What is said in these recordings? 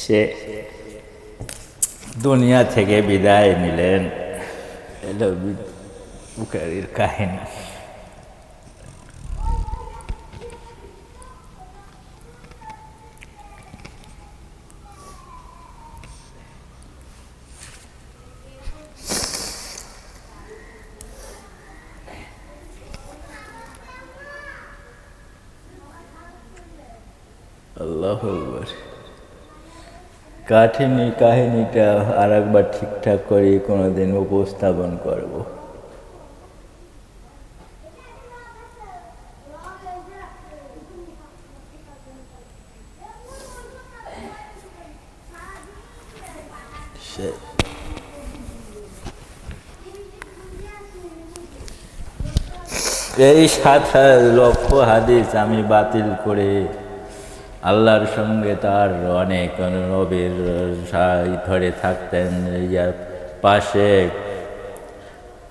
সে দুনিয়া থেকে বিদায় নিলেন। এলো বুখারীর কাহিনী। আল্লাহু আকবার। কাহিনীটা আর একবার ঠিকঠাক করে কোনোদিন উপস্থাপন করব। এই 7,000,000 হাদিস আমি বাতিল করে আল্লাহর সঙ্গে তার অনেক নবীর ধরে থাকতেন, ইয়ার পাশে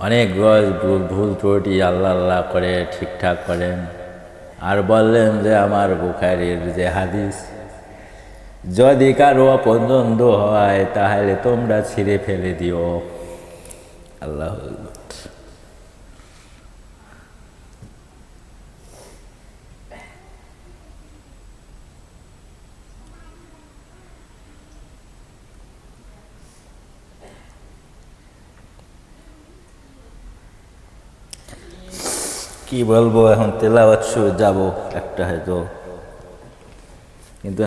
অনেক ভুল ত্রুটি আল্লাহ করে ঠিকঠাক করেন, আর বললেন যে আমার বুখারীর যে হাদিস যদি কারো অপছন্দ হয় তাহলে তোমরা ছিঁড়ে ফেলে দিও। আল্লাহ কি বলবো, এখন তেলাওয়াত শুরু যাব একটা হয়তো, কিন্তু